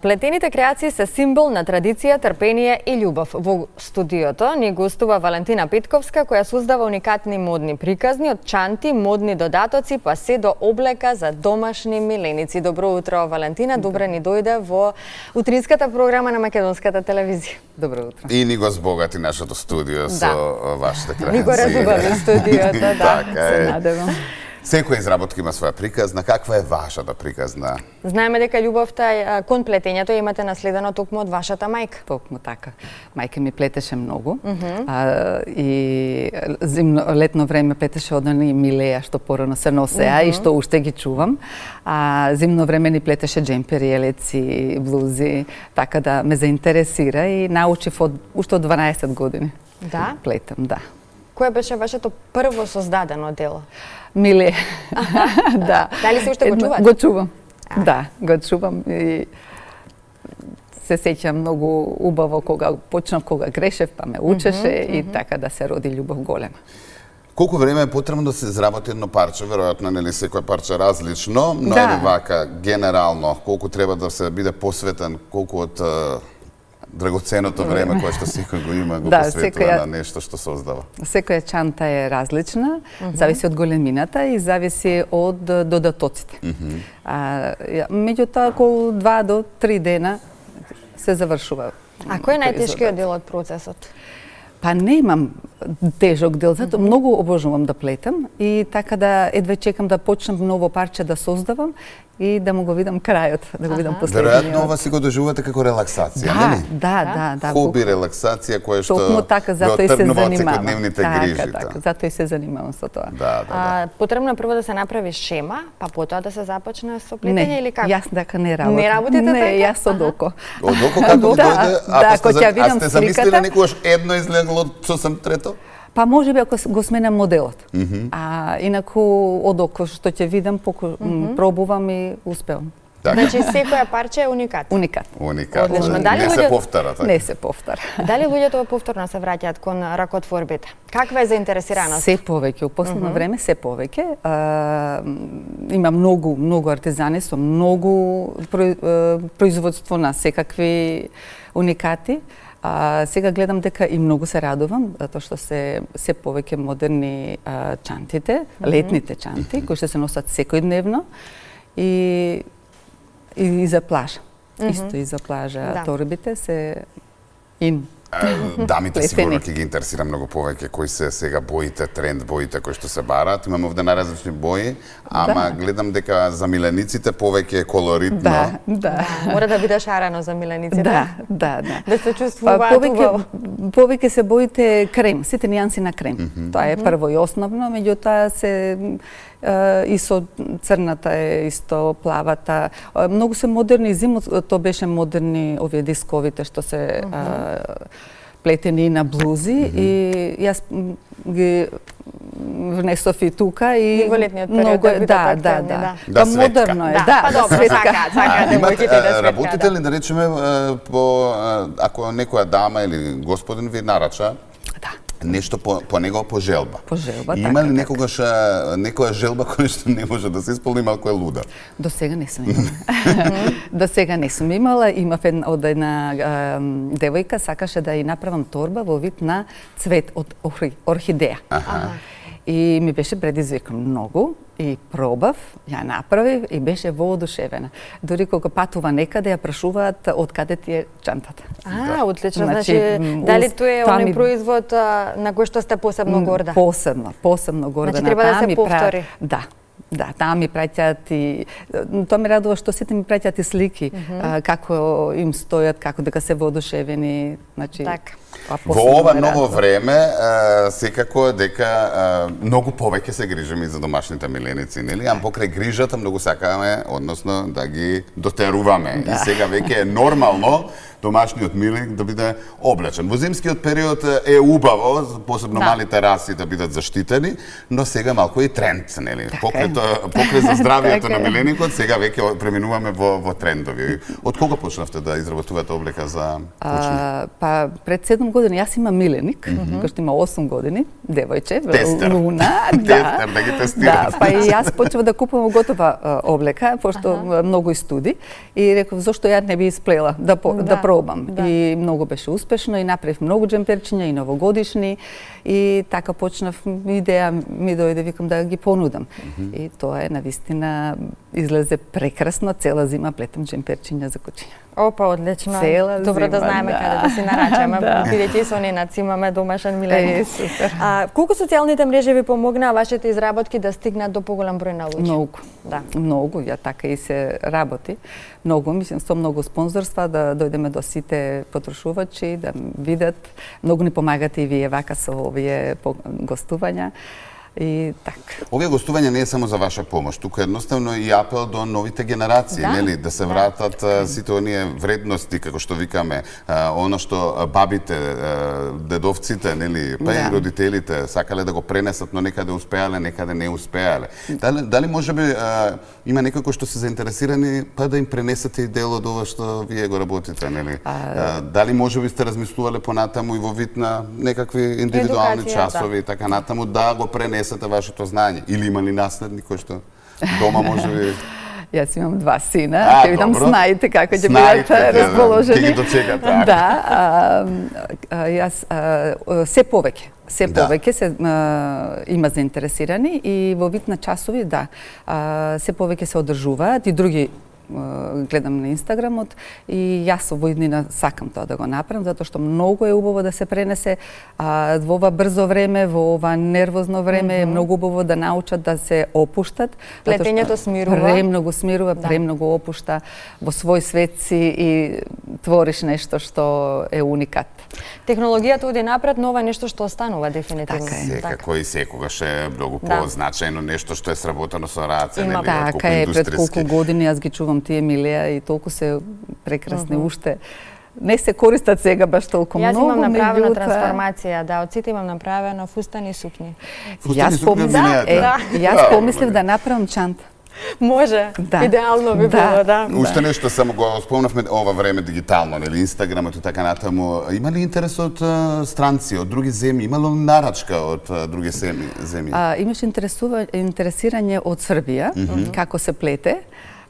Плетените креации се символ на традиција, трпение и љубов. Во студиото ни гостува Валентина Петковска, која создава уникатни модни приказни од чанти, модни додатоци, па се до облека за домашни миленици. Добро утро, Валентина. Добре ни дојде во утринската програма на Македонската телевизија. Добро утро. И ни го збогати нашето студио со вашите креации. Ни го разубави студиото, да. Се надевам. Секоја изработка има своја приказна. Каква е вашата приказна? Знаеме дека љубовта кон плетењето имате наследено токму од вашата мајка. Токму така. Мајка ми плетеше многу. И летно време плетеше одни милеја што порано се носеа и што уште ги чувам. А зимно време ни плетеше джемпери, елеци, блузи, така да ме заинтересира и научив уште од 12 години. Да? Плетам, да. Кое беше вашето прво создадено дело? Миле. Да. Дали се уште го чувате? Го чувам. Да, го чувам и се сеќам многу убаво кога почнав, кога грешев, па ме учеше и така да се роди љубов голема. Колку време е потребно да се изработи едно парче? Веројатно нели секој парче различно, но е вака генерално колку треба да се биде посветен, колку од драгоценото време кое што секој го има, го посветува на нешто што создава. Секоја чанта е различна, зависи од големината и зависи од додатоците. Меѓутоа, околу 2 до 3 дена се завршува. А кој е најтешкиот дел од процесот? Па немам тежок дел, затоа многу обожувам да плетам и така да едва чекам да почнам ново парче да создавам и да му го видам крајот, да го видам последниот. Веројатно ова си го доживувате како релаксација, нели? Да. Хоби, релаксација која што токму така, затоа и се занимавам. Секојдневните грижи. Така, затоа и се занимавам со тоа. Да. Потребно е прво да се направи шема, па потоа да се започне со плетење или како? Не, јас дека не работам. Не работите така? Не, јас од око. Од око како дојде? Ако сте замислиле некогаш едно излегло сосем трето? Па може би ако го сменам моделот. А инаку од око што ќе видам, пробувам и успевам. Значи секоја парче е уникат. Уникатно. Одлично. Не се повтара така. Не се повтара. Дали луѓето повторно се враќаат кон ракотворбите? Каква е заинтересираност? Се повеќе, у последно време се повеќе. Има многу артизани со многу производство на секакви уникати. Сега гледам дека и многу се радувам, затоа што се повеќе модерни чантите, летните чанти, кои што се носат секојдневно и за плажа. Исто и за плажа. Торбите се ин. Дамите сигурно ќе ги интересира многу повеќе кои се сега боите, тренд боите кои што се бараат. Имаме овде најразлични бои, ама гледам дека за милениците повеќе е колоритно. Да. Мора да биде шарено за милениците. Да. Да се чувствуваат убаво. Повеќе се боите крем, сите нијанси на крем. Тоа е прво и основно, меѓутоа се и со црната е исто, плавата. Многу се модерни, зимот тоа беше модерни овие дисковите што се плетени на блузи и јас ги внесов и тука и многу да. Па модерно е, да. Па добро, сака девојките да светка. Работите ли, да речеме, ако некоја дама или господин ви нарача нешто по него по желба. По желба, така. Има ли некогаш некоја желба која што не може да се исполни, малку е луда? До сега не сум имала. До сега не сум имала. Имав една девојка, сакаше да ја направам торба во вид на цвет од орхидеја. И ми беше предизвикан многу и пробав, ја направив и беше воодушевена. Дори кога патува некаде ја прашуваат од каде ти е чантата. Одлично. Значи, дали тоа е оној производ на кој што сте посебно горда? Посебно горда. Значи треба да се повтори. Да, таа ми праќаат и тоа ме радува што сите ми праќаат и слики, како им стојат, како дека се воодушевени, значи во ова ново време секако дека многу повеќе се грижиме за домашните миленици, нели? Ам покрај грижата многу сакаме, односно да ги дотеруваме. И сега веќе е нормално домашниот милник да биде облечен. Во зимскиот период е убаво, посебно малите раси да бидат заштитени, но сега малку е тренд, нели? Покрај за здравието на миленикот, сега веќе преминуваме во трендови. Од кога почнавте да изработувате облека за ученик? Па пред 7 години јас имам миленик, кој што има 8 години, девојче, Тестер. Луна, Тестер, да ги тестирате. Да, па и јас почнав да купувам готова облека, пошто многу студи и реков зошто ја не би исплела да пробам. И многу беше успешно и направив многу џемперчиња и новогодишни и така почнав, идеја ми дојде, викам да ги понудам. И тоа е навистина излезе прекрасно, цела зима плетам џемперчиња за куќиња. Опа, одлично. Цела Добро да зима, знаеме каде да си нарачаме, бидејќи со Ненад имаме домашен миленик. Супер. Колку социјалните мрежи ви помогнаа вашите изработки да стигнат до поголем број на луѓе? Многу. Да. Многу, ја така и се работи. Многу, мислам, со многу спонзорства да дојдеме до сите потрошувачи, да видат. Многу ни помагате и вие вака со овие гостувања. И така. Овие гостувања не е само за ваша помош, тука едноставно и апел до новите генерации, нели, да се вратат сите оние вредности, како што викаме, оно што бабите, дедовците, нели, па и родителите сакале да го пренесат, но некаде успеале, некаде не успеале. Дали можеби има некои кои што се заинтересирани па да им пренесете и дел од ова што вие го работите, нели? Дали можеби сте размислувале понатаму и во вид на некакви индивидуални часови и така натаму да го пренесете вашето знаење? Или има ли наследник кој што дома може би... Јас имам 2 сина, ќе видам знаите како ќе бидат расположени. Ќе ги дочекате. Да, јас се повеќе се има заинтересирани и во вид на часови, да, се повеќе се одржуваат и други гледам на Инстаграмот и јас во иднина сакам тоа да го направам, затоа што многу е убаво да се пренесе во ова брзо време, во ова нервозно време, е многу убаво да научат да се опуштат. Плетењето смирува. Премногу смирува, премногу опушта, во свој свет си и твориш нешто што е уникат. Технологијата оди напред, но ова е нешто што останува дефинитивно. Така е. Секако и секогаш е многу позначајно нешто што е сработено со раце, нели? Така е, пред колку години јас ги чувам тие милеа и толку се прекрасни уште. Не се користат сега баш толку многу. Јас имам направена трансформација, да, од сите имам направено фустани сукњи. Јас помислив да направам чанта. Може, идеално би било, да. Уште нешто само го спомнавме ова време дигитално, нели, Инстаграмот и така натаму. Има ли интерес од странци, од други земји? Има ли нарачка од други земји? Имаше интересирање од Србија, како се плете.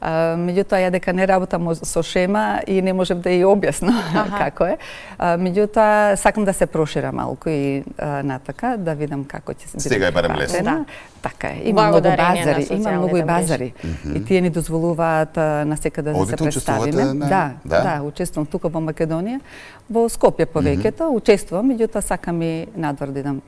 Меѓутоа, ја дека не работам со шема и не можев да ја објаснам како е. Меѓутоа, сакам да се прошира малку и натака, да видам како ќе се биде. Сега е барем лесно. Да. Така е. Има многу базари. И тие ни дозволуваат насекаде да се представиме. Да, учествувам тука во Македонија, во Скопје повеќето, учествувам, меѓутоа сакам и надвор да идам.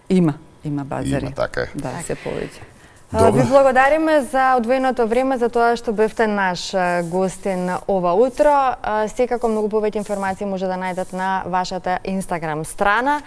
Има базари. Има, така е. Да, се повеќе. Ви благодариме за одвоеното време, за тоа што бевте наш гостин ова утро. Секако многу повеќе информации може да најдат на вашата Инстаграм страна.